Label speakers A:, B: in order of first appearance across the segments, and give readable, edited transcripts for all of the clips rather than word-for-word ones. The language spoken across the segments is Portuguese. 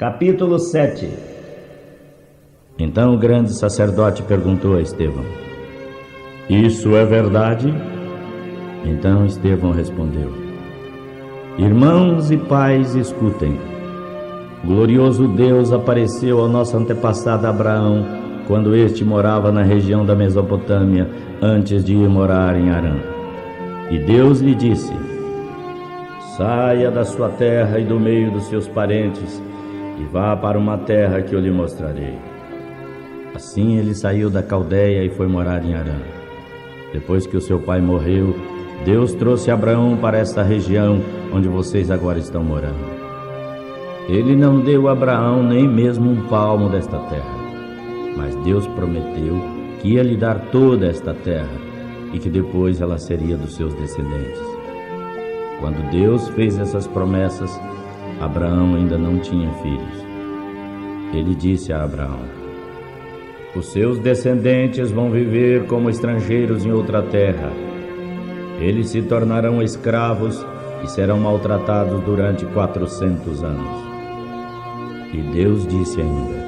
A: Capítulo 7. Então o grande sacerdote perguntou a Estevão: Isso é verdade? Então Estevão respondeu: Irmãos e pais, escutem. O glorioso Deus apareceu ao nosso antepassado Abraão quando este morava na região da Mesopotâmia, antes de ir morar em Harã. E Deus lhe disse: Saia da sua terra e do meio dos seus parentes e vá para uma terra que eu lhe mostrarei. Assim ele saiu da Caldeia e foi morar em Harã. Depois que o seu pai morreu, Deus trouxe Abraão para esta região onde vocês agora estão morando. Ele não deu a Abraão nem mesmo um palmo desta terra, mas Deus prometeu que ia lhe dar toda esta terra e que depois ela seria dos seus descendentes. Quando Deus fez essas promessas, Abraão ainda não tinha filhos. Ele disse a Abraão: Os seus descendentes vão viver como estrangeiros em outra terra. Eles se tornarão escravos e serão maltratados durante 400 anos. E Deus disse ainda: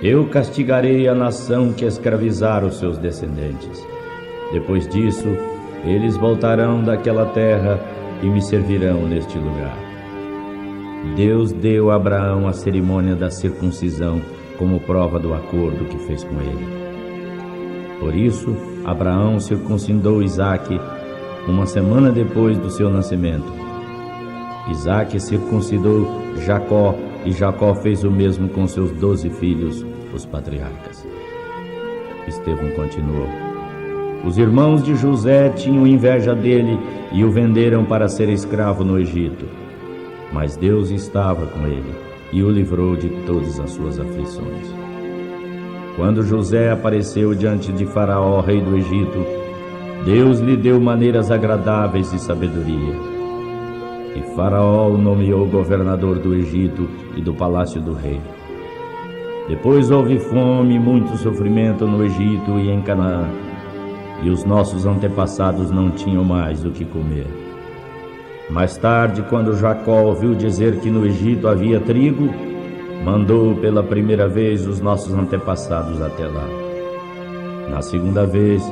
A: Eu castigarei a nação que escravizar os seus descendentes. Depois disso, eles voltarão daquela terra e me servirão neste lugar. Deus deu a Abraão a cerimônia da circuncisão como prova do acordo que fez com ele. Por isso, Abraão circuncidou Isaque uma semana depois do seu nascimento. Isaque circuncidou Jacó e Jacó fez o mesmo com seus 12 filhos, os patriarcas. Estevão continuou: Os irmãos de José tinham inveja dele e o venderam para ser escravo no Egito. Mas Deus estava com ele e o livrou de todas as suas aflições. Quando José apareceu diante de Faraó, rei do Egito, Deus lhe deu maneiras agradáveis e sabedoria. E Faraó o nomeou governador do Egito e do palácio do rei. Depois houve fome e muito sofrimento no Egito e em Canaã, e os nossos antepassados não tinham mais o que comer. Mais tarde, quando Jacó ouviu dizer que no Egito havia trigo, mandou pela primeira vez os nossos antepassados até lá. Na segunda vez,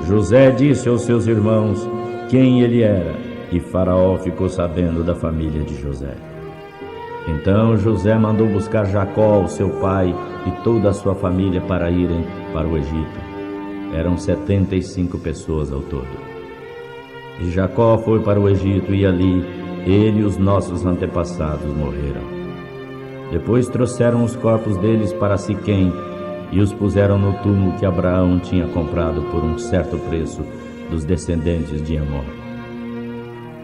A: José disse aos seus irmãos quem ele era, e Faraó ficou sabendo da família de José. Então José mandou buscar Jacó, o seu pai, e toda a sua família para irem para o Egito. Eram 75 pessoas ao todo. E Jacó foi para o Egito e ali ele e os nossos antepassados morreram. Depois trouxeram os corpos deles para Siquém e os puseram no túmulo que Abraão tinha comprado por um certo preço dos descendentes de Amor.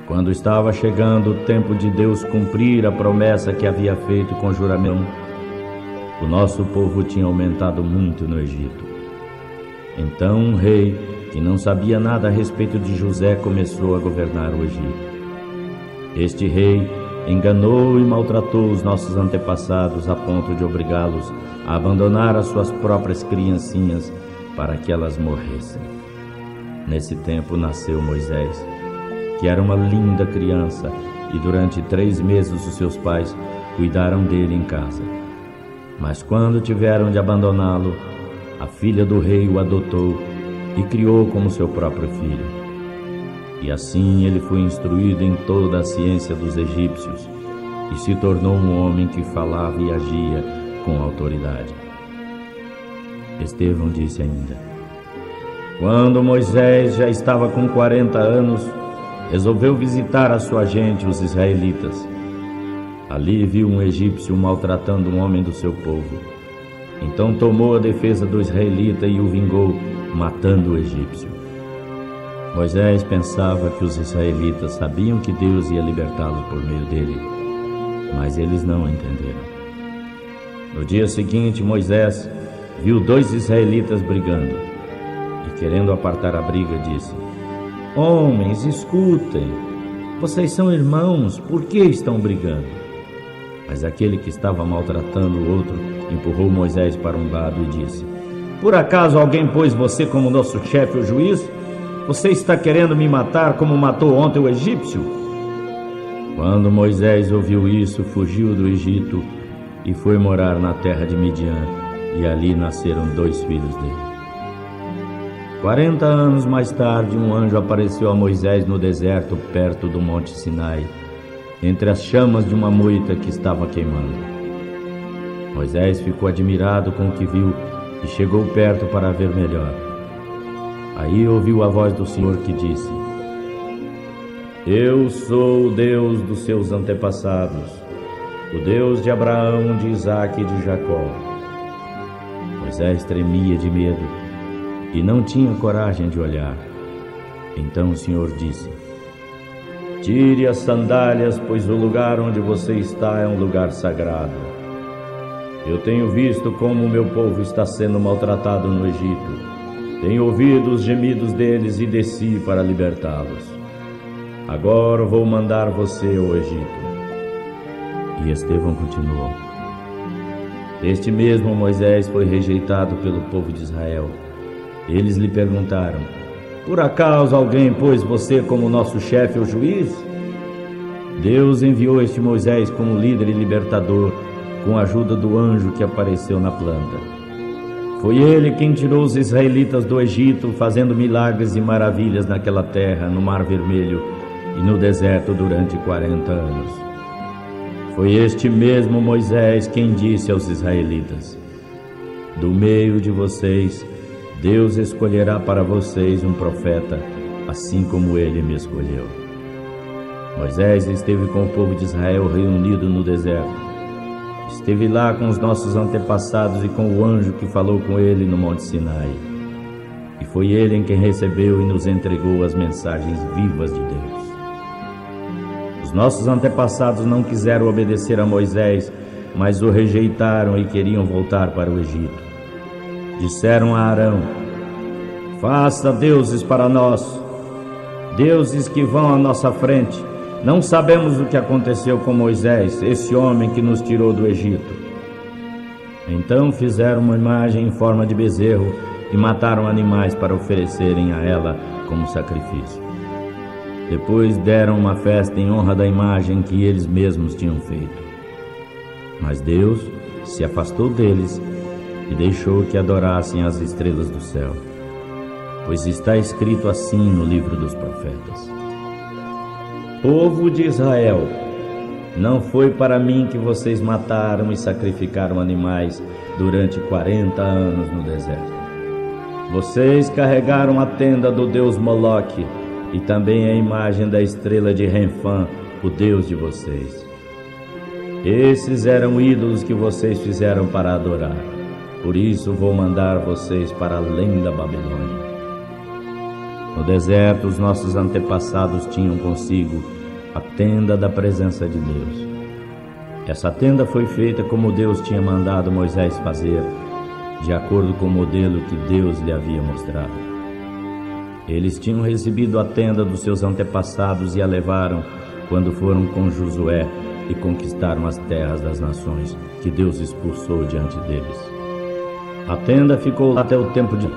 A: Quando estava chegando o tempo de Deus cumprir a promessa que havia feito com juramento, o nosso povo tinha aumentado muito no Egito. Então um rei, que não sabia nada a respeito de José, começou a governar o Egito. Este rei enganou e maltratou os nossos antepassados a ponto de obrigá-los a abandonar as suas próprias criancinhas para que elas morressem. Nesse tempo nasceu Moisés, que era uma linda criança, e durante 3 meses os seus pais cuidaram dele em casa. Mas quando tiveram de abandoná-lo, a filha do rei o adotou e criou como seu próprio filho. E assim ele foi instruído em toda a ciência dos egípcios e se tornou um homem que falava e agia com autoridade. Estevão disse ainda: Quando Moisés já estava com 40 anos, resolveu visitar a sua gente, os israelitas. Ali viu um egípcio maltratando um homem do seu povo. Então tomou a defesa do israelita e o vingou, matando o egípcio. Moisés pensava que os israelitas sabiam que Deus ia libertá-los por meio dele, mas eles não entenderam. No dia seguinte, Moisés viu 2 israelitas brigando e, querendo apartar a briga, disse: Homens, escutem, vocês são irmãos, por que estão brigando? Mas aquele que estava maltratando o outro empurrou Moisés para um lado e disse: Por acaso alguém pôs você como nosso chefe ou juiz? Você está querendo me matar como matou ontem o egípcio? Quando Moisés ouviu isso, fugiu do Egito e foi morar na terra de Midian, e ali nasceram 2 filhos dele. 40 anos mais tarde, um anjo apareceu a Moisés no deserto, perto do monte Sinai, entre as chamas de uma moita que estava queimando. Moisés ficou admirado com o que viu e chegou perto para ver melhor. Aí ouviu a voz do Senhor que disse: Eu sou o Deus dos seus antepassados, o Deus de Abraão, de Isaque e de Jacó. Moisés tremia de medo e não tinha coragem de olhar. Então o Senhor disse: Tire as sandálias, pois o lugar onde você está é um lugar sagrado. Eu tenho visto como o meu povo está sendo maltratado no Egito. Tenho ouvido os gemidos deles e desci para libertá-los. Agora vou mandar você ao Egito. E Estevão continuou: Este mesmo Moisés foi rejeitado pelo povo de Israel. Eles lhe perguntaram: Por acaso alguém pôs você como nosso chefe ou juiz? Deus enviou este Moisés como líder e libertador, com a ajuda do anjo que apareceu na planta. Foi ele quem tirou os israelitas do Egito, fazendo milagres e maravilhas naquela terra, no Mar Vermelho e no deserto durante 40 anos. Foi este mesmo Moisés quem disse aos israelitas: Do meio de vocês, Deus escolherá para vocês um profeta, assim como ele me escolheu. Moisés esteve com o povo de Israel reunido no deserto. Esteve lá com os nossos antepassados e com o anjo que falou com ele no Monte Sinai. E foi ele em quem recebeu e nos entregou as mensagens vivas de Deus. Os nossos antepassados não quiseram obedecer a Moisés, mas o rejeitaram e queriam voltar para o Egito. Disseram a Arão: Faça deuses para nós, deuses que vão à nossa frente. Não sabemos o que aconteceu com Moisés, esse homem que nos tirou do Egito. Então fizeram uma imagem em forma de bezerro e mataram animais para oferecerem a ela como sacrifício. Depois deram uma festa em honra da imagem que eles mesmos tinham feito. Mas Deus se afastou deles e deixou que adorassem as estrelas do céu, pois está escrito assim no livro dos profetas: Povo de Israel, não foi para mim que vocês mataram e sacrificaram animais durante 40 anos no deserto. Vocês carregaram a tenda do deus Moloque e também a imagem da estrela de Renfã, o deus de vocês. Esses eram ídolos que vocês fizeram para adorar. Por isso vou mandar vocês para além da Babilônia. No deserto, os nossos antepassados tinham consigo a tenda da presença de Deus. Essa tenda foi feita como Deus tinha mandado Moisés fazer, de acordo com o modelo que Deus lhe havia mostrado. Eles tinham recebido a tenda dos seus antepassados e a levaram quando foram com Josué e conquistaram as terras das nações que Deus expulsou diante deles. A tenda ficou até o tempo de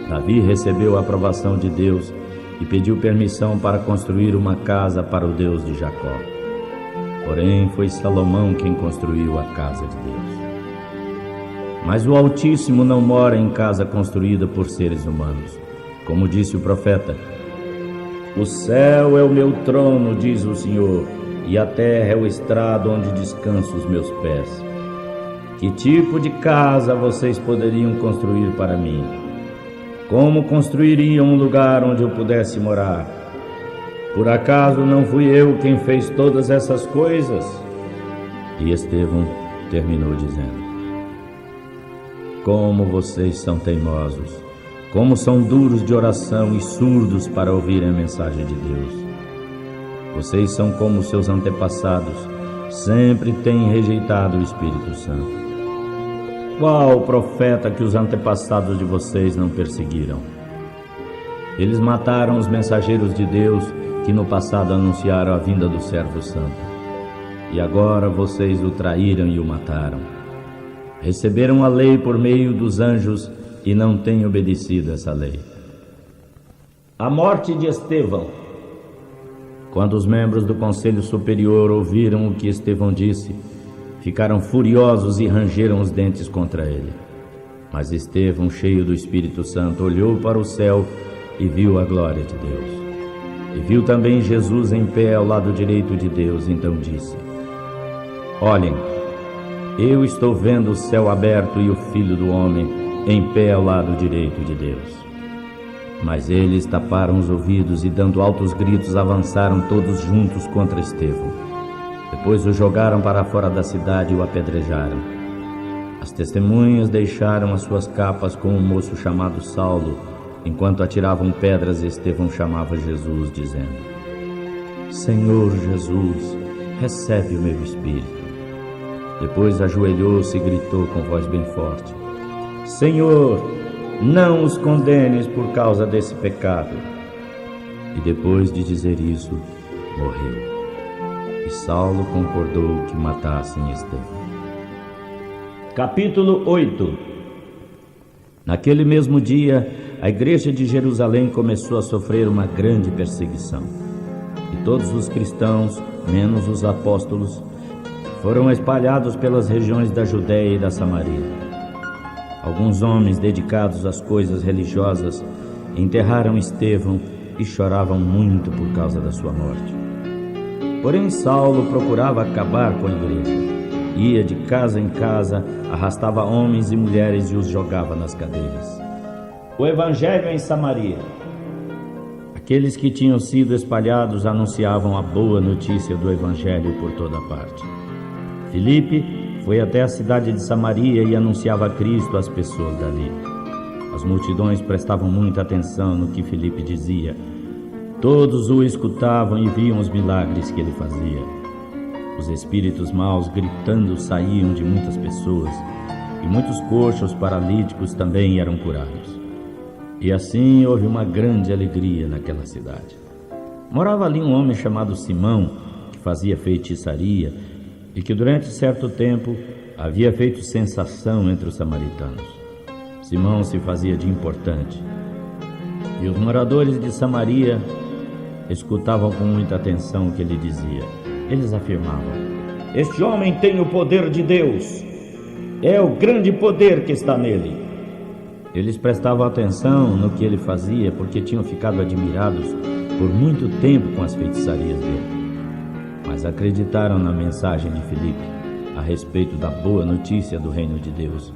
A: Davi recebeu a aprovação de Deus e pediu permissão para construir uma casa para o Deus de Jacó. Porém, foi Salomão quem construiu a casa de Deus. Mas o Altíssimo não mora em casa construída por seres humanos. Como disse o profeta: O céu é o meu trono, diz o Senhor, e a terra é o estrado onde descanso os meus pés. Que tipo de casa vocês poderiam construir para mim? Como construiriam um lugar onde eu pudesse morar? Por acaso não fui eu quem fez todas essas coisas? E Estevão terminou dizendo: Como vocês são teimosos, como são duros de oração e surdos para ouvirem a mensagem de Deus. Vocês são como seus antepassados, sempre têm rejeitado o Espírito Santo. Qual profeta que os antepassados de vocês não perseguiram? Eles mataram os mensageiros de Deus que no passado anunciaram a vinda do servo santo. E agora vocês o traíram e o mataram. Receberam a lei por meio dos anjos e não têm obedecido essa lei. A morte de Estevão. Quando os membros do Conselho Superior ouviram o que Estevão disse, ficaram furiosos e rangeram os dentes contra ele. Mas Estevão, cheio do Espírito Santo, olhou para o céu e viu a glória de Deus. E viu também Jesus em pé ao lado direito de Deus. Então disse: Olhem, eu estou vendo o céu aberto e o Filho do Homem em pé ao lado direito de Deus. Mas eles taparam os ouvidos e, dando altos gritos, avançaram todos juntos contra Estevão. Depois o jogaram para fora da cidade e o apedrejaram. As testemunhas deixaram as suas capas com um moço chamado Saulo. Enquanto atiravam pedras, Estevão chamava Jesus, dizendo: Senhor Jesus, recebe o meu espírito. Depois ajoelhou-se e gritou com voz bem forte: Senhor, não os condenes por causa desse pecado. E depois de dizer isso, morreu. E Saulo concordou que matassem Estevão. Capítulo 8. Naquele mesmo dia, a igreja de Jerusalém começou a sofrer uma grande perseguição. E todos os cristãos, menos os apóstolos, foram espalhados pelas regiões da Judéia e da Samaria. Alguns homens dedicados às coisas religiosas enterraram Estevão e choravam muito por causa da sua morte. Porém, Saulo procurava acabar com a igreja. Ia de casa em casa, arrastava homens e mulheres e os jogava nas cadeiras. O Evangelho em Samaria. Aqueles que tinham sido espalhados anunciavam a boa notícia do Evangelho por toda parte. Filipe foi até a cidade de Samaria e anunciava Cristo às pessoas dali. As multidões prestavam muita atenção no que Filipe dizia. Todos o escutavam e viam os milagres que ele fazia. Os espíritos maus gritando saíam de muitas pessoas, e muitos coxos paralíticos também eram curados. E assim houve uma grande alegria naquela cidade. Morava ali um homem chamado Simão, que fazia feitiçaria e que durante certo tempo havia feito sensação entre os samaritanos. Simão se fazia de importante, e os moradores de Samaria escutavam com muita atenção o que ele dizia. Eles afirmavam: Este homem tem o poder de Deus, é o grande poder que está nele. Eles prestavam atenção no que ele fazia porque tinham ficado admirados por muito tempo com as feitiçarias dele. Mas acreditaram na mensagem de Filipe a respeito da boa notícia do reino de Deus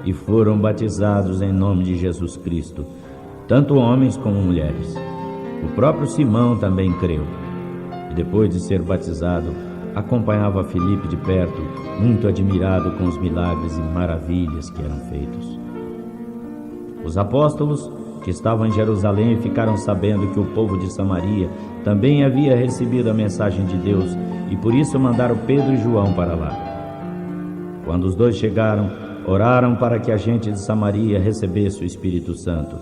A: e foram batizados em nome de Jesus Cristo, tanto homens como mulheres. O próprio Simão também creu e, depois de ser batizado, acompanhava Filipe de perto, muito admirado com os milagres e maravilhas que eram feitos. Os apóstolos que estavam em Jerusalém ficaram sabendo que o povo de Samaria também havia recebido a mensagem de Deus e por isso mandaram Pedro e João para lá. Quando os dois chegaram, oraram para que a gente de Samaria recebesse o Espírito Santo,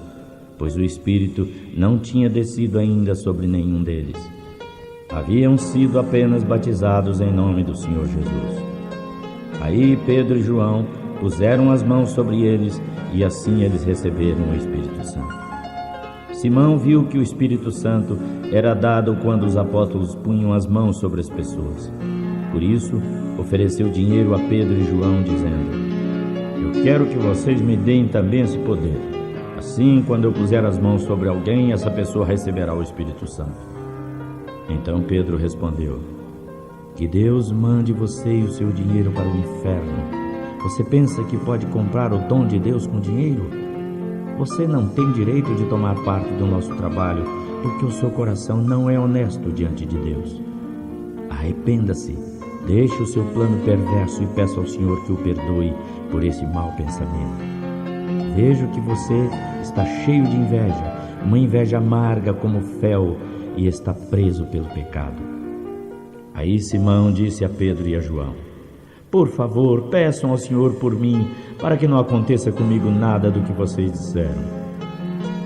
A: pois o Espírito não tinha descido ainda sobre nenhum deles. Haviam sido apenas batizados em nome do Senhor Jesus. Aí Pedro e João puseram as mãos sobre eles e assim eles receberam o Espírito Santo. Simão viu que o Espírito Santo era dado quando os apóstolos punham as mãos sobre as pessoas. Por isso, ofereceu dinheiro a Pedro e João, dizendo: Eu quero que vocês me deem também esse poder. Assim, quando eu puser as mãos sobre alguém, essa pessoa receberá o Espírito Santo. Então Pedro respondeu: Que Deus mande você e o seu dinheiro para o inferno. Você pensa que pode comprar o dom de Deus com dinheiro? Você não tem direito de tomar parte do nosso trabalho, porque o seu coração não é honesto diante de Deus. Arrependa-se, deixe o seu plano perverso e peça ao Senhor que o perdoe por esse mau pensamento. Vejo que você está cheio de inveja, uma inveja amarga como fel, e está preso pelo pecado. Aí Simão disse a Pedro e a João: Por favor, peçam ao Senhor por mim, para que não aconteça comigo nada do que vocês disseram.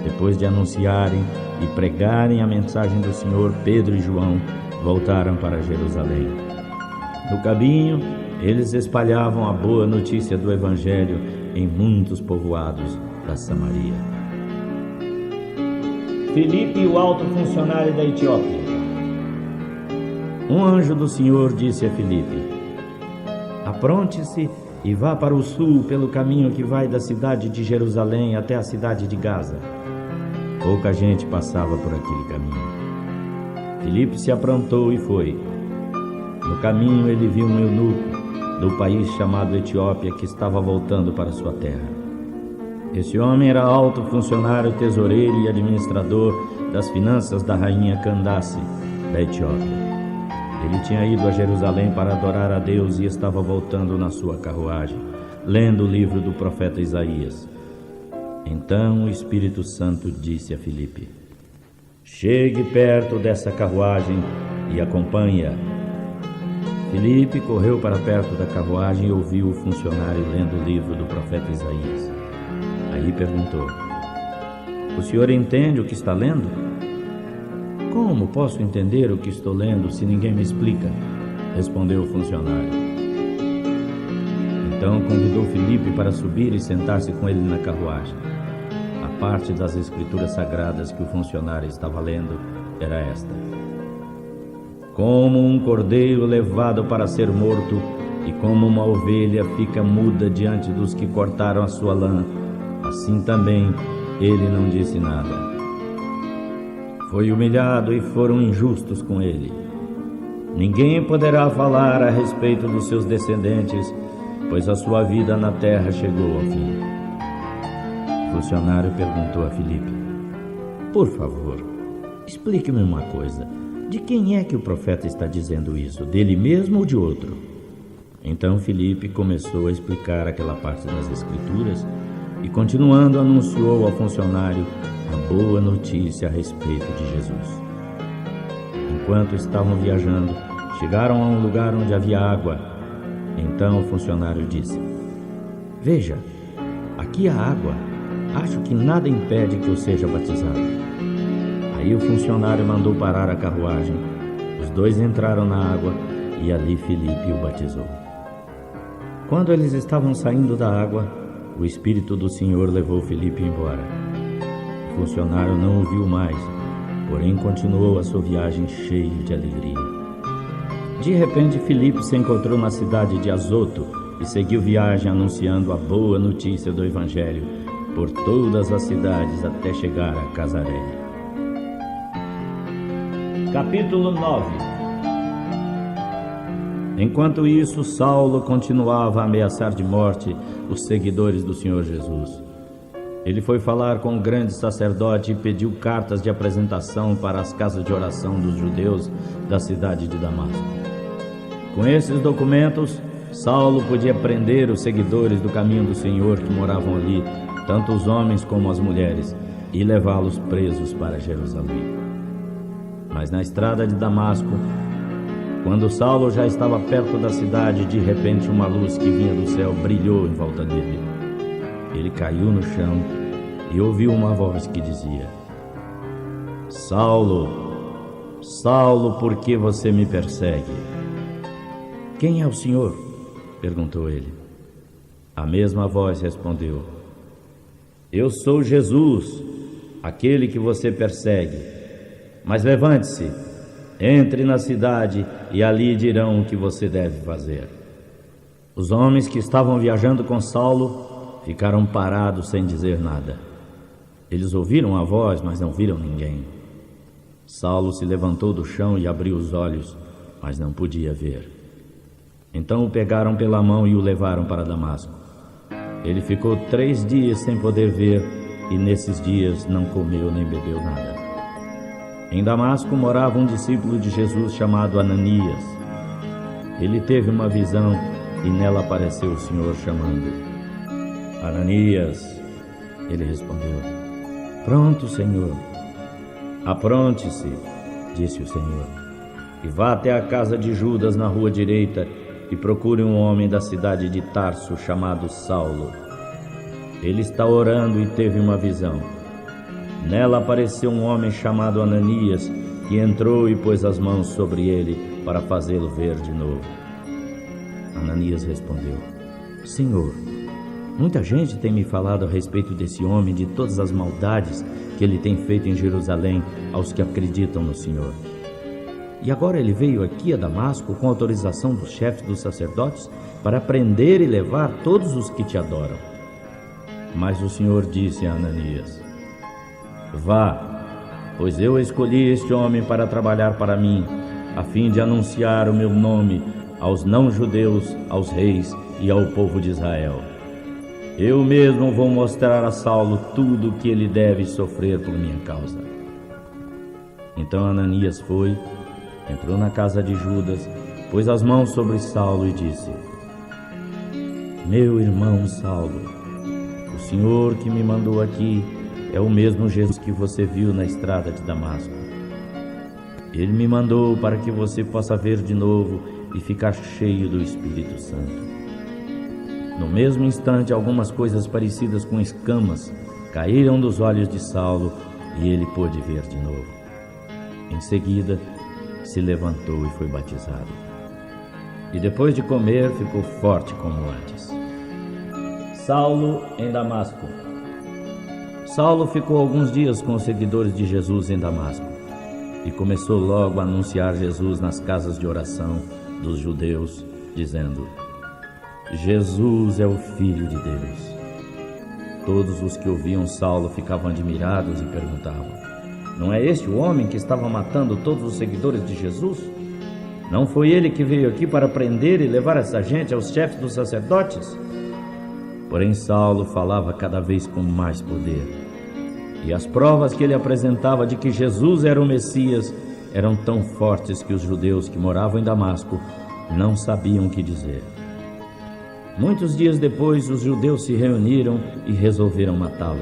A: Depois de anunciarem e pregarem a mensagem do Senhor, Pedro e João voltaram para Jerusalém. No caminho, eles espalhavam a boa notícia do Evangelho em muitos povoados da Samaria. Filipe, o alto funcionário da Etiópia. Um anjo do Senhor disse a Filipe: apronte-se e vá para o sul pelo caminho que vai da cidade de Jerusalém até a cidade de Gaza. Pouca gente passava por aquele caminho. Filipe se aprontou e foi. No caminho ele viu um eunuco do país chamado Etiópia que estava voltando para sua terra. Esse homem era alto funcionário, tesoureiro e administrador das finanças da rainha Candace da Etiópia. Ele tinha ido a Jerusalém para adorar a Deus e estava voltando na sua carruagem, lendo o livro do profeta Isaías. Então o Espírito Santo disse a Filipe: chegue perto dessa carruagem e acompanhe-a. Filipe correu para perto da carruagem e ouviu o funcionário lendo o livro do profeta Isaías. Aí perguntou: o senhor entende o que está lendo? Como posso entender o que estou lendo se ninguém me explica? Respondeu o funcionário. Então convidou Filipe para subir e sentar-se com ele na carruagem. A parte das escrituras sagradas que o funcionário estava lendo era esta: como um cordeiro levado para ser morto, e como uma ovelha fica muda diante dos que cortaram a sua lã, assim também ele não disse nada. Foi humilhado e foram injustos com ele. Ninguém poderá falar a respeito dos seus descendentes, pois a sua vida na terra chegou ao fim. O funcionário perguntou a Filipe: por favor, explique-me uma coisa. De quem é que o profeta está dizendo isso? Dele mesmo ou de outro? Então Filipe começou a explicar aquela parte das escrituras e, continuando, anunciou ao funcionário a boa notícia a respeito de Jesus. Enquanto estavam viajando, chegaram a um lugar onde havia água. Então o funcionário disse: veja, aqui há água. Acho que nada impede que eu seja batizado. Aí o funcionário mandou parar a carruagem. Os dois entraram na água e ali Filipe o batizou. Quando eles estavam saindo da água, o Espírito do Senhor levou Filipe embora. O funcionário não o viu mais, porém continuou a sua viagem cheio de alegria. De repente, Filipe se encontrou na cidade de Azoto e seguiu viagem anunciando a boa notícia do Evangelho por todas as cidades até chegar a Casaré. Capítulo 9. Enquanto isso, Saulo continuava a ameaçar de morte os seguidores do Senhor Jesus. Ele foi falar com o grande sacerdote e pediu cartas de apresentação para as casas de oração dos judeus da cidade de Damasco. Com esses documentos, Saulo podia prender os seguidores do caminho do Senhor que moravam ali, tanto os homens como as mulheres, e levá-los presos para Jerusalém. Mas na estrada de Damasco, quando Saulo já estava perto da cidade, de repente uma luz que vinha do céu brilhou em volta dele. Ele caiu no chão e ouviu uma voz que dizia: Saulo, Saulo, por que você me persegue? Quem é o Senhor? Perguntou ele. A mesma voz respondeu: Eu sou Jesus, aquele que você persegue. Mas levante-se, entre na cidade e ali dirão o que você deve fazer. Os homens que estavam viajando com Saulo ficaram parados sem dizer nada. Eles ouviram a voz, mas não viram ninguém. Saulo se levantou do chão e abriu os olhos, mas não podia ver. Então o pegaram pela mão e o levaram para Damasco. Ele ficou 3 dias sem poder ver e nesses dias não comeu nem bebeu nada. Em Damasco morava um discípulo de Jesus chamado Ananias. Ele teve uma visão e nela apareceu o Senhor chamando: Ananias. Ele respondeu: Pronto, Senhor. Apronte-se, disse o Senhor, e vá até a casa de Judas na rua direita e procure um homem da cidade de Tarso chamado Saulo. Ele está orando e teve uma visão. Nela apareceu um homem chamado Ananias, que entrou e pôs as mãos sobre ele para fazê-lo ver de novo. Ananias respondeu: Senhor, muita gente tem me falado a respeito desse homem, de todas as maldades que ele tem feito em Jerusalém aos que acreditam no Senhor. E agora ele veio aqui a Damasco com autorização dos chefes dos sacerdotes para prender e levar todos os que te adoram. Mas o Senhor disse a Ananias: Vá, pois eu escolhi este homem para trabalhar para mim, a fim de anunciar o meu nome aos não-judeus, aos reis e ao povo de Israel. Eu mesmo vou mostrar a Saulo tudo o que ele deve sofrer por minha causa. Então Ananias foi, entrou na casa de Judas, pôs as mãos sobre Saulo e disse: Meu irmão Saulo, o Senhor que me mandou aqui é o mesmo Jesus que você viu na estrada de Damasco. Ele me mandou para que você possa ver de novo e ficar cheio do Espírito Santo. No mesmo instante, algumas coisas parecidas com escamas caíram dos olhos de Saulo e ele pôde ver de novo. Em seguida, se levantou e foi batizado. E depois de comer, ficou forte como antes. Saulo em Damasco. Saulo ficou alguns dias com os seguidores de Jesus em Damasco e começou logo a anunciar Jesus nas casas de oração dos judeus, dizendo: Jesus é o Filho de Deus. Todos os que ouviam Saulo ficavam admirados e perguntavam: Não é este o homem que estava matando todos os seguidores de Jesus? Não foi ele que veio aqui para prender e levar essa gente aos chefes dos sacerdotes? Porém Saulo falava cada vez com mais poder, e as provas que ele apresentava de que Jesus era o Messias eram tão fortes que os judeus que moravam em Damasco não sabiam o que dizer. Muitos dias depois, os judeus se reuniram e resolveram matá-lo.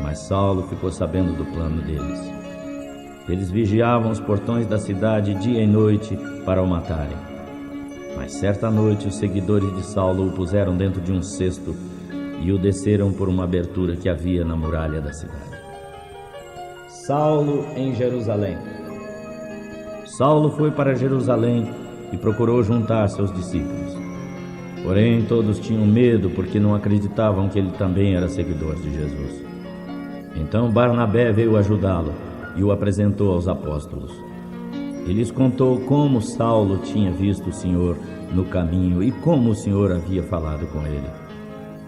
A: Mas Saulo ficou sabendo do plano deles. Eles vigiavam os portões da cidade dia e noite para o matarem. Mas certa noite, os seguidores de Saulo o puseram dentro de um cesto e o desceram por uma abertura que havia na muralha da cidade. Saulo em Jerusalém. Saulo foi para Jerusalém e procurou juntar seus discípulos. Porém, todos tinham medo porque não acreditavam que ele também era seguidor de Jesus. Então Barnabé veio ajudá-lo e o apresentou aos apóstolos. Ele lhes contou como Saulo tinha visto o Senhor no caminho e como o Senhor havia falado com ele.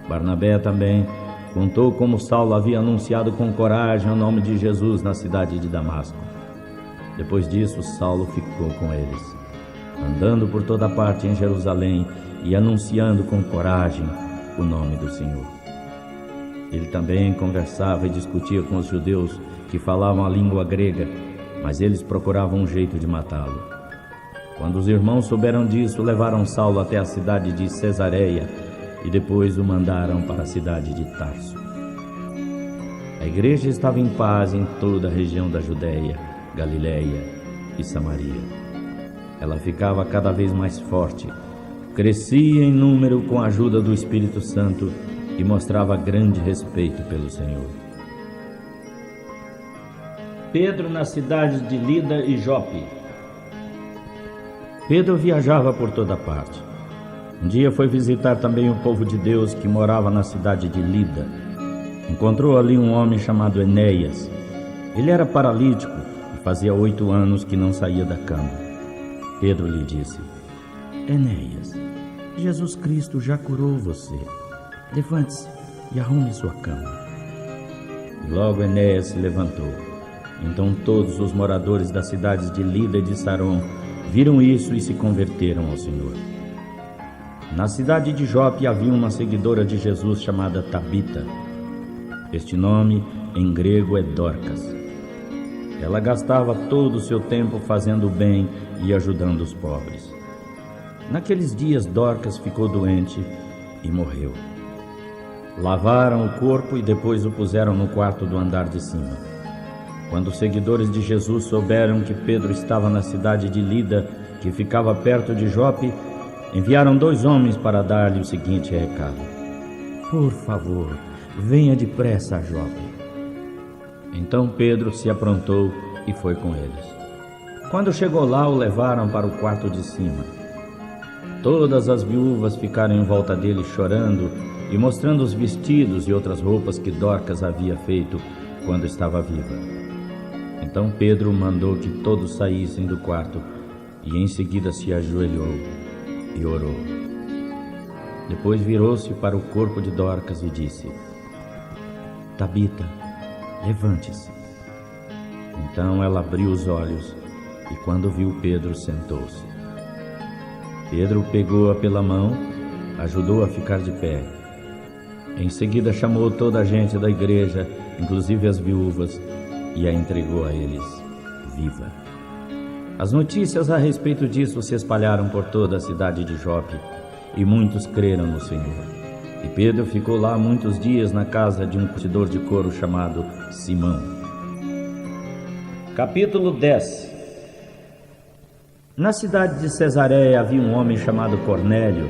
A: Barnabé também contou como Saulo havia anunciado com coragem o nome de Jesus na cidade de Damasco. Depois disso, Saulo ficou com eles, andando por toda parte em Jerusalém e anunciando com coragem o nome do Senhor. Ele também conversava e discutia com os judeus que falavam a língua grega, mas eles procuravam um jeito de matá-lo. Quando os irmãos souberam disso, levaram Saulo até a cidade de Cesareia e depois o mandaram para a cidade de Tarso. A igreja estava em paz em toda a região da Judéia, Galiléia e Samaria. Ela ficava cada vez mais forte, crescia em número com a ajuda do Espírito Santo e mostrava grande respeito pelo Senhor. Pedro nas cidades de Lida e Jope. Pedro viajava por toda parte. Um dia foi visitar também o povo de Deus que morava na cidade de Lida. Encontrou ali um homem chamado Enéias. Ele era paralítico e fazia 8 anos que não saía da cama. Pedro lhe disse: Enéias, Jesus Cristo já curou você. Levante-se e arrume sua cama. E logo Enéias se levantou. Então todos os moradores das cidades de Lida e de Saron viram isso e se converteram ao Senhor. Na cidade de Jope havia uma seguidora de Jesus chamada Tabita. Este nome em grego é Dorcas. Ela gastava todo o seu tempo fazendo o bem e ajudando os pobres. Naqueles dias Dorcas ficou doente e morreu. Lavaram o corpo e depois o puseram no quarto do andar de cima. Quando os seguidores de Jesus souberam que Pedro estava na cidade de Lida, que ficava perto de Jope, enviaram 2 homens para dar-lhe o seguinte recado: Por favor, venha depressa a Jope. Então Pedro se aprontou e foi com eles. Quando chegou lá, o levaram para o quarto de cima. Todas as viúvas ficaram em volta dele chorando e mostrando os vestidos e outras roupas que Dorcas havia feito quando estava viva. Então Então Pedro mandou que todos saíssem do quarto e em seguida se ajoelhou e orou. Depois virou-se para o corpo de Dorcas e disse: Tabita, levante-se. Então ela abriu os olhos e quando viu Pedro, sentou-se. Pedro pegou-a pela mão, ajudou-a a ficar de pé. Em seguida chamou toda a gente da igreja, inclusive as viúvas, e a entregou a eles, viva. As notícias a respeito disso se espalharam por toda a cidade de Jope, e muitos creram no Senhor. E Pedro ficou lá muitos dias na casa de um curtidor de couro chamado Simão. Capítulo 10. Na cidade de Cesareia havia um homem chamado Cornélio,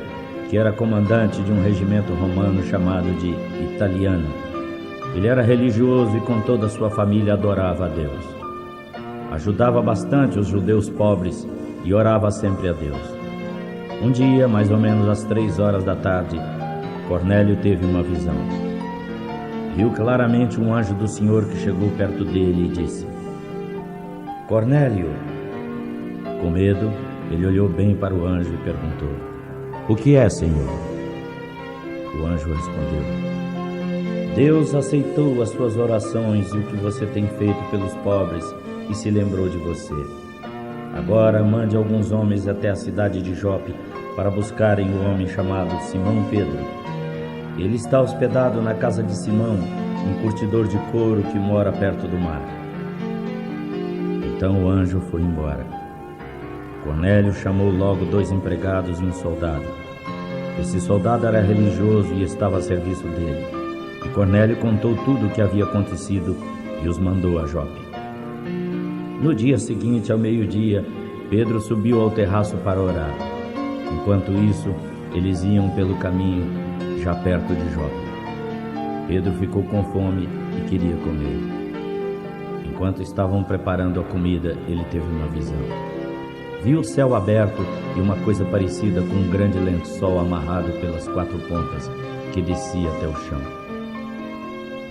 A: que era comandante de um regimento romano chamado de Italiano. Ele era religioso e com toda a sua família adorava a Deus. Ajudava bastante os judeus pobres e orava sempre a Deus. Um dia, mais ou menos às 3 horas da tarde, Cornélio teve uma visão. Viu claramente um anjo do Senhor que chegou perto dele e disse: Cornélio. Com medo, ele olhou bem para o anjo e perguntou: O que é, Senhor? O anjo respondeu: Deus aceitou as suas orações e o que você tem feito pelos pobres e se lembrou de você. Agora mande alguns homens até a cidade de Jope para buscarem o homem chamado Simão Pedro. Ele está hospedado na casa de Simão, um curtidor de couro que mora perto do mar. Então o anjo foi embora. Cornélio chamou logo 2 empregados e um soldado. Esse soldado era religioso e estava a serviço dele. E Cornélio contou tudo o que havia acontecido e os mandou a Jope. No dia seguinte, ao meio-dia, Pedro subiu ao terraço para orar. Enquanto isso, eles iam pelo caminho, já perto de Jope. Pedro ficou com fome e queria comer. Enquanto estavam preparando a comida, ele teve uma visão. Viu o céu aberto e uma coisa parecida com um grande lençol amarrado pelas 4 pontas que descia até o chão.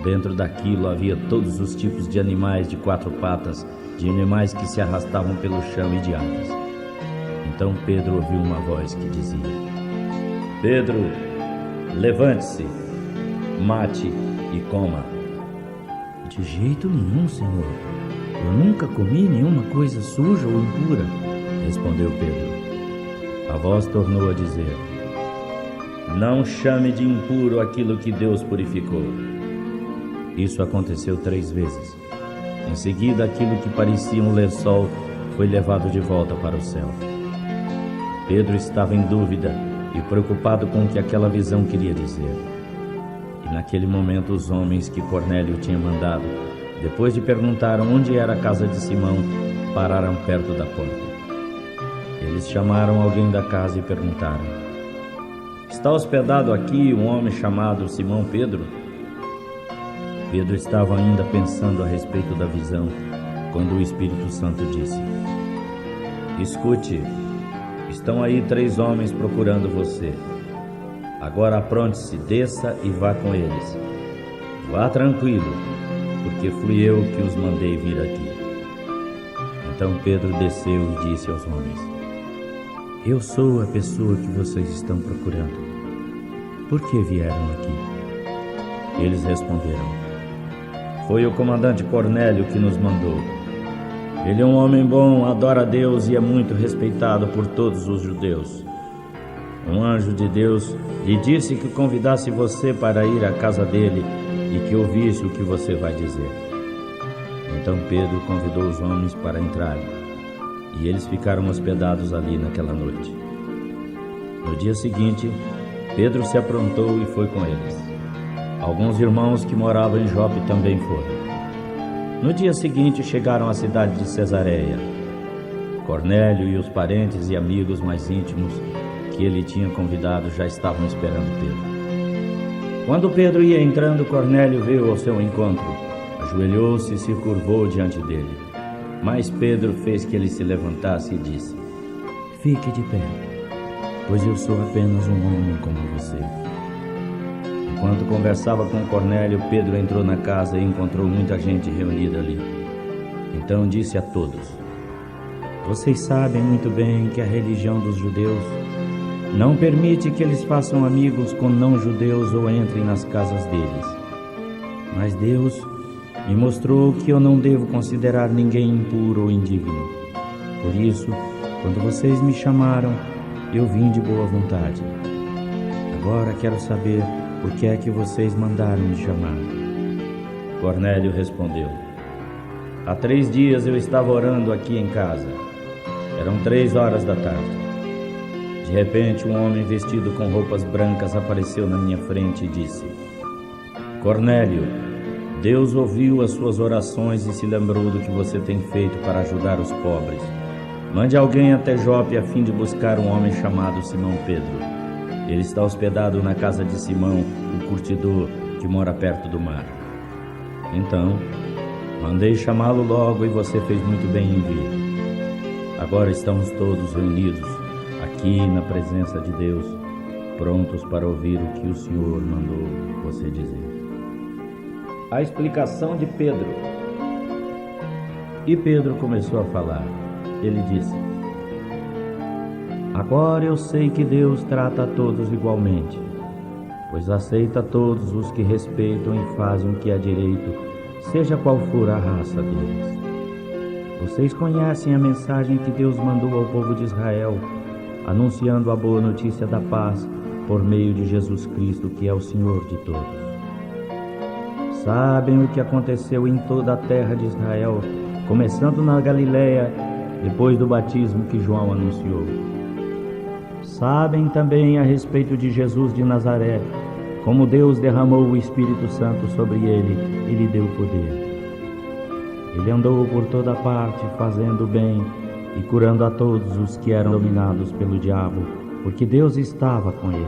A: Dentro daquilo havia todos os tipos de animais de 4 patas, de animais que se arrastavam pelo chão e de aves. Então Pedro ouviu uma voz que dizia: Pedro, levante-se, mate e coma. De jeito nenhum, Senhor. Eu nunca comi nenhuma coisa suja ou impura, respondeu Pedro. A voz tornou a dizer: Não chame de impuro aquilo que Deus purificou. Isso aconteceu 3 vezes. Em seguida, aquilo que parecia um lençol foi levado de volta para o céu. Pedro estava em dúvida e preocupado com o que aquela visão queria dizer. E naquele momento os homens que Cornélio tinha mandado, depois de perguntar onde era a casa de Simão, pararam perto da porta. Eles chamaram alguém da casa e perguntaram: Está hospedado aqui um homem chamado Simão Pedro? Pedro estava ainda pensando a respeito da visão, quando o Espírito Santo disse: Escute, estão aí 3 homens procurando você. Agora apronte-se, desça e vá com eles. Vá tranquilo, porque fui eu que os mandei vir aqui. Então Pedro desceu e disse aos homens: Eu sou a pessoa que vocês estão procurando. Por que vieram aqui? Eles responderam: Foi o comandante Cornélio que nos mandou. Ele é um homem bom, adora a Deus e é muito respeitado por todos os judeus. Um anjo de Deus lhe disse que convidasse você para ir à casa dele e que ouvisse o que você vai dizer. Então Pedro convidou os homens para entrarem, e eles ficaram hospedados ali naquela noite. No dia seguinte, Pedro se aprontou e foi com eles. Alguns irmãos que moravam em Jope também foram. No dia seguinte chegaram à cidade de Cesareia. Cornélio e os parentes e amigos mais íntimos que ele tinha convidado já estavam esperando Pedro. Quando Pedro ia entrando, Cornélio veio ao seu encontro, ajoelhou-se e se curvou diante dele. Mas Pedro fez que ele se levantasse e disse: Fique de pé, pois eu sou apenas um homem como você. Enquanto conversava com Cornélio, Pedro entrou na casa e encontrou muita gente reunida ali. Então disse a todos: vocês sabem muito bem que a religião dos judeus não permite que eles façam amigos com não-judeus ou entrem nas casas deles. Mas Deus me mostrou que eu não devo considerar ninguém impuro ou indigno. Por isso, quando vocês me chamaram, eu vim de boa vontade. Agora quero saber por que é que vocês mandaram me chamar. Cornélio respondeu: há 3 dias eu estava orando aqui em casa. Eram 3 horas da tarde. De repente, um homem vestido com roupas brancas apareceu na minha frente e disse: Cornélio, Deus ouviu as suas orações e se lembrou do que você tem feito para ajudar os pobres. Mande alguém até Jope a fim de buscar um homem chamado Simão Pedro. Ele está hospedado na casa de Simão, o curtidor, que mora perto do mar. Então, mandei chamá-lo logo e você fez muito bem em vir. Agora estamos todos reunidos aqui na presença de Deus, prontos para ouvir o que o Senhor mandou você dizer. A explicação de Pedro. E Pedro começou a falar. Ele disse: agora eu sei que Deus trata a todos igualmente, pois aceita todos os que respeitam e fazem o que é direito, seja qual for a raça deles. Vocês conhecem a mensagem que Deus mandou ao povo de Israel, anunciando a boa notícia da paz por meio de Jesus Cristo, que é o Senhor de todos. Sabem o que aconteceu em toda a terra de Israel, começando na Galileia, depois do batismo que João anunciou. Sabem também a respeito de Jesus de Nazaré, como Deus derramou o Espírito Santo sobre ele e lhe deu poder. Ele andou por toda parte, fazendo o bem e curando a todos os que eram dominados pelo diabo, porque Deus estava com ele.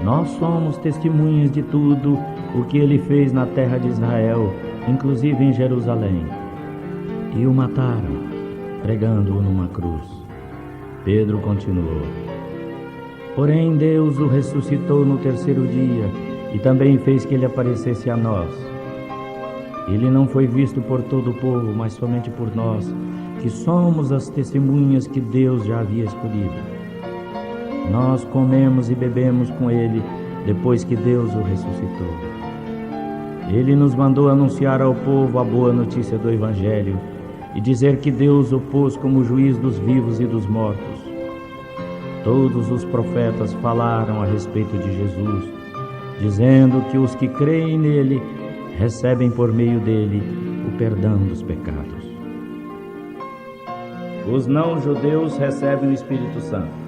A: Nós somos testemunhas de tudo o que ele fez na terra de Israel, inclusive em Jerusalém. E o mataram, pregando-o numa cruz. Pedro continuou: porém Deus o ressuscitou no 3º dia e também fez que ele aparecesse a nós. Ele não foi visto por todo o povo, mas somente por nós, que somos as testemunhas que Deus já havia escolhido. Nós comemos e bebemos com ele depois que Deus o ressuscitou. Ele nos mandou anunciar ao povo a boa notícia do Evangelho e dizer que Deus o pôs como juiz dos vivos e dos mortos. Todos os profetas falaram a respeito de Jesus, dizendo que os que creem nele recebem por meio dele o perdão dos pecados. Os não-judeus recebem o Espírito Santo.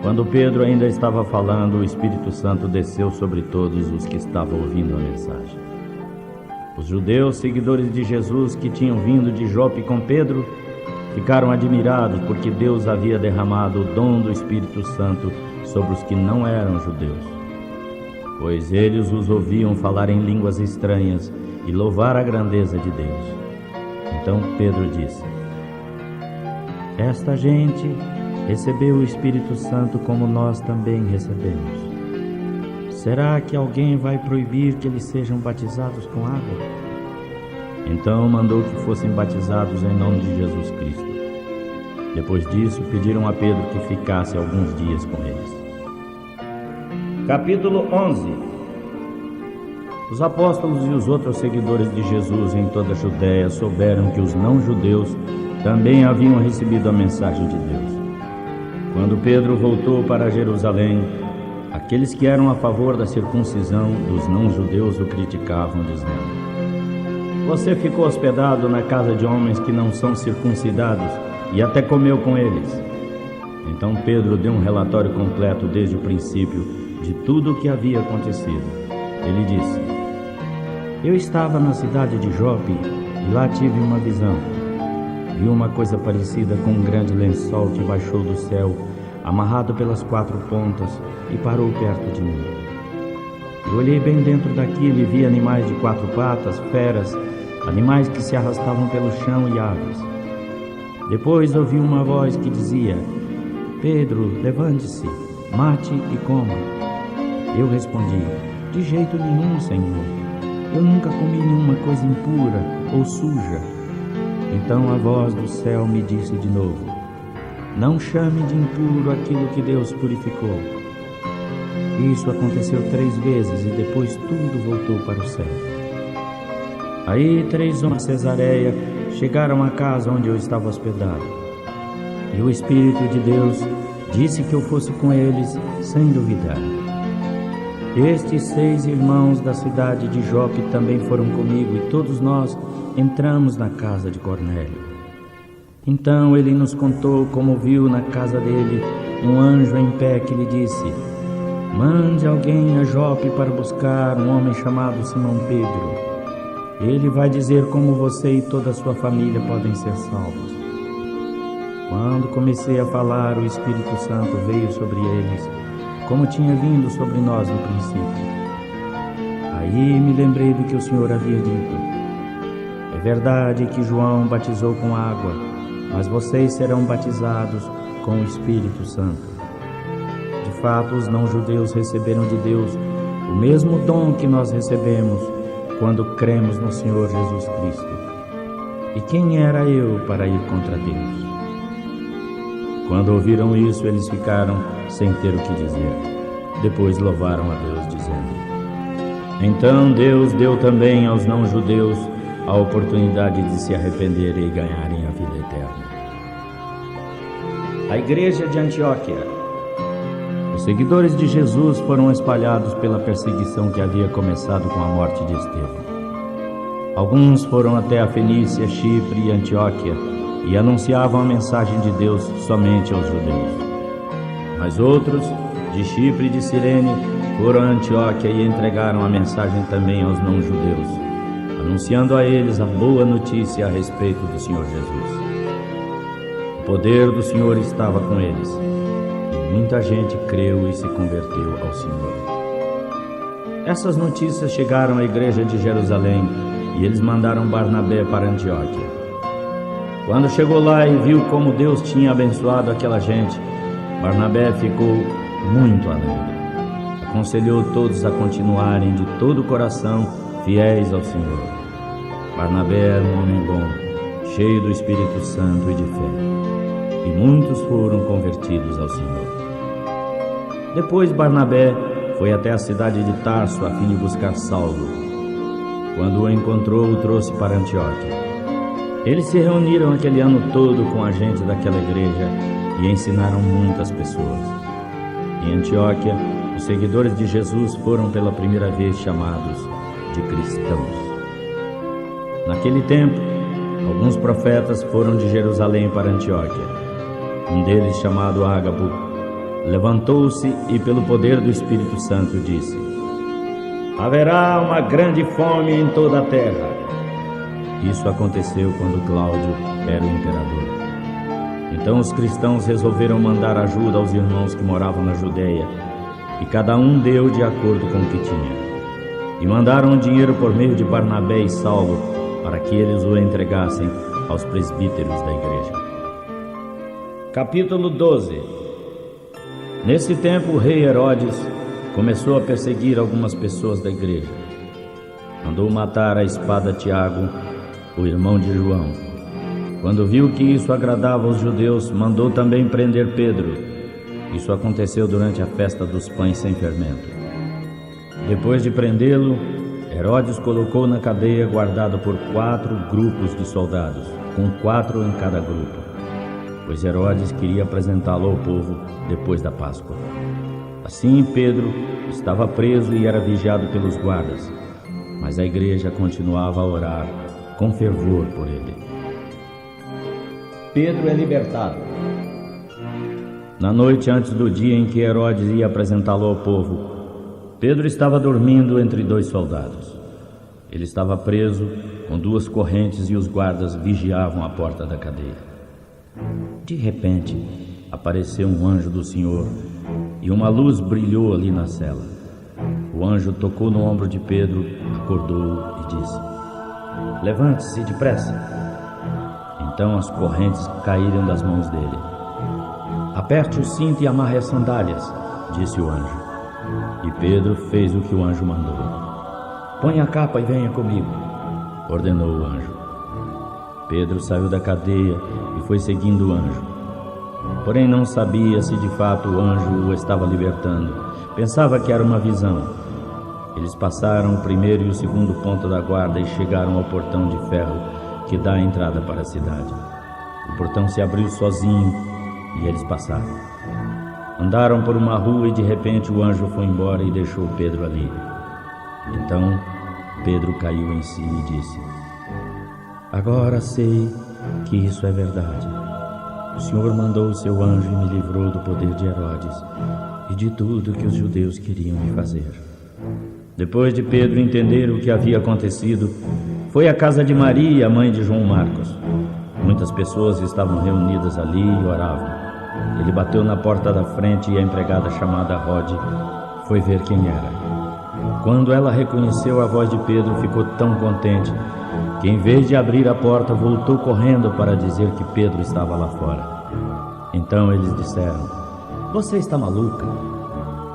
A: Quando Pedro ainda estava falando, o Espírito Santo desceu sobre todos os que estavam ouvindo a mensagem. Os judeus, seguidores de Jesus, que tinham vindo de Jope com Pedro, ficaram admirados porque Deus havia derramado o dom do Espírito Santo sobre os que não eram judeus, pois eles os ouviam falar em línguas estranhas e louvar a grandeza de Deus. Então Pedro disse: esta gente recebeu o Espírito Santo como nós também recebemos. Será que alguém vai proibir que eles sejam batizados com água? Então mandou que fossem batizados em nome de Jesus Cristo. Depois disso, pediram a Pedro que ficasse alguns dias com eles. Capítulo 11. Os apóstolos e os outros seguidores de Jesus em toda a Judéia souberam que os não-judeus também haviam recebido a mensagem de Deus. Quando Pedro voltou para Jerusalém, aqueles que eram a favor da circuncisão dos não-judeus o criticavam, dizendo: você ficou hospedado na casa de homens que não são circuncidados e até comeu com eles. Então Pedro deu um relatório completo desde o princípio de tudo o que havia acontecido. Ele disse: eu estava na cidade de Jope e lá tive uma visão. Vi uma coisa parecida com um grande lençol que baixou do céu, amarrado pelas 4 pontas, e parou perto de mim. Eu olhei bem dentro daquilo e vi animais de 4 patas, feras, animais que se arrastavam pelo chão e aves. Depois ouvi uma voz que dizia: Pedro, levante-se, mate e coma. Eu respondi: de jeito nenhum, Senhor. Eu nunca comi nenhuma coisa impura. ou suja. Então a voz do céu me disse de novo: não chame de impuro aquilo que Deus purificou. Isso aconteceu 3 vezes e depois tudo voltou para o céu. Aí 3 homens de Cesareia chegaram à casa onde eu estava hospedado. E o Espírito de Deus disse que eu fosse com eles sem duvidar. Estes 6 irmãos da cidade de Jope também foram comigo e todos nós entramos na casa de Cornélio. Então ele nos contou como viu na casa dele um anjo em pé que lhe disse: mande alguém a Jope para buscar um homem chamado Simão Pedro. Ele vai dizer como você e toda a sua família podem ser salvos. Quando comecei a falar, o Espírito Santo veio sobre eles, como tinha vindo sobre nós no princípio. Aí me lembrei do que o Senhor havia dito: é verdade que João batizou com água, mas vocês serão batizados com o Espírito Santo. De fato, os não-judeus receberam de Deus o mesmo dom que nós recebemos quando cremos no Senhor Jesus Cristo. E quem era eu para ir contra Deus? Quando ouviram isso, eles ficaram sem ter o que dizer. Depois louvaram a Deus, dizendo: então Deus deu também aos não-judeus a oportunidade de se arrependerem e ganharem a vida eterna. A igreja de Antioquia. Os seguidores de Jesus foram espalhados pela perseguição que havia começado com a morte de Estevão. Alguns foram até a Fenícia, Chipre e Antioquia e anunciavam a mensagem de Deus somente aos judeus. Mas outros, de Chipre e de Cirene, foram a Antioquia e entregaram a mensagem também aos não-judeus, anunciando a eles a boa notícia a respeito do Senhor Jesus. O poder do Senhor estava com eles. Muita gente creu e se converteu ao Senhor. Essas notícias chegaram à igreja de Jerusalém e eles mandaram Barnabé para Antioquia. Quando chegou lá e viu como Deus tinha abençoado aquela gente, Barnabé ficou muito alegre. Aconselhou todos a continuarem de todo o coração fiéis ao Senhor. Barnabé era um homem bom, cheio do Espírito Santo e de fé, e muitos foram convertidos ao Senhor. Depois Barnabé foi até a cidade de Tarso a fim de buscar Saulo. Quando o encontrou, o trouxe para Antioquia. Eles se reuniram aquele ano todo com a gente daquela igreja e ensinaram muitas pessoas. Em Antioquia, os seguidores de Jesus foram pela primeira vez chamados de cristãos. Naquele tempo, alguns profetas foram de Jerusalém para Antioquia. Um deles, chamado Ágabo, levantou-se e, pelo poder do Espírito Santo, disse: haverá uma grande fome em toda a terra. Isso aconteceu quando Cláudio era o imperador. Então os cristãos resolveram mandar ajuda aos irmãos que moravam na Judeia, e cada um deu de acordo com o que tinha. E mandaram dinheiro por meio de Barnabé e Saulo, para que eles o entregassem aos presbíteros da igreja. Capítulo 12. Nesse tempo, o rei Herodes começou a perseguir algumas pessoas da igreja. Mandou matar à espada Tiago, o irmão de João. Quando viu que isso agradava aos judeus, mandou também prender Pedro. Isso aconteceu durante a festa dos pães sem fermento. Depois de prendê-lo, Herodes colocou na cadeia, guardado por 4 grupos de soldados, com 4 em cada grupo, pois Herodes queria apresentá-lo ao povo depois da Páscoa. Assim, Pedro estava preso e era vigiado pelos guardas, mas a igreja continuava a orar com fervor por ele. Pedro é libertado. Na noite antes do dia em que Herodes ia apresentá-lo ao povo, Pedro estava dormindo entre 2 soldados. Ele estava preso com 2 correntes e os guardas vigiavam a porta da cadeia. De repente, apareceu um anjo do Senhor e uma luz brilhou ali na cela. O anjo tocou no ombro de Pedro, acordou-o e disse: levante-se depressa. Então as correntes caíram das mãos dele. Aperte o cinto e amarre as sandálias, disse o anjo. E Pedro fez o que o anjo mandou. Ponha a capa e venha comigo, ordenou o anjo. Pedro saiu da cadeia e foi seguindo o anjo. Porém não sabia se de fato o anjo o estava libertando. Pensava que era uma visão. Eles passaram o primeiro e o segundo ponto da guarda e chegaram ao portão de ferro que dá a entrada para a cidade. O portão se abriu sozinho e eles passaram. Andaram por uma rua e de repente o anjo foi embora e deixou Pedro ali. Então Pedro caiu em si e disse: agora sei que isso é verdade. O Senhor mandou o seu anjo e me livrou do poder de Herodes e de tudo que os judeus queriam me fazer. Depois de Pedro entender o que havia acontecido, foi à casa de Maria, mãe de João Marcos. Muitas pessoas estavam reunidas ali e oravam. Ele bateu na porta da frente e a empregada chamada Rode foi ver quem era. Quando ela reconheceu a voz de Pedro, ficou tão contente que, em vez de abrir a porta, voltou correndo para dizer que Pedro estava lá fora. Então eles disseram: você está maluca?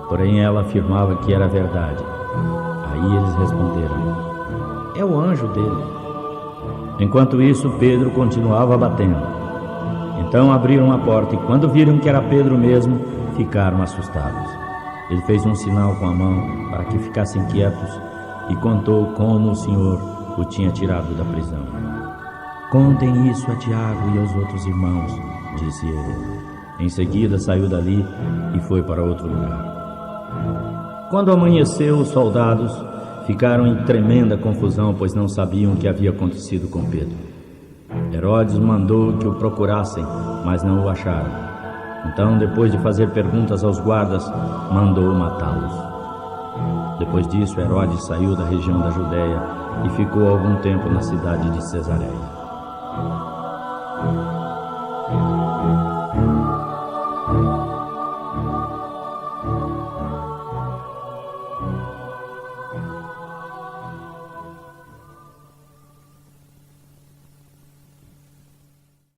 A: Porém ela afirmava que era verdade. Aí eles responderam: é o anjo dele. Enquanto isso, Pedro continuava batendo. Então abriram a porta e, quando viram que era Pedro mesmo, ficaram assustados. Ele fez um sinal com a mão para que ficassem quietos e contou como o Senhor o tinha tirado da prisão. Contem isso a Tiago e aos outros irmãos, disse ele. Em seguida saiu dali e foi para outro lugar. Quando amanheceu, os soldados ficaram em tremenda confusão, pois não sabiam o que havia acontecido com Pedro. Herodes mandou que o procurassem, mas não o acharam. Então, depois de fazer perguntas aos guardas, mandou matá-los. Depois disso, Herodes saiu da região da Judéia e ficou algum tempo na cidade de Cesareia.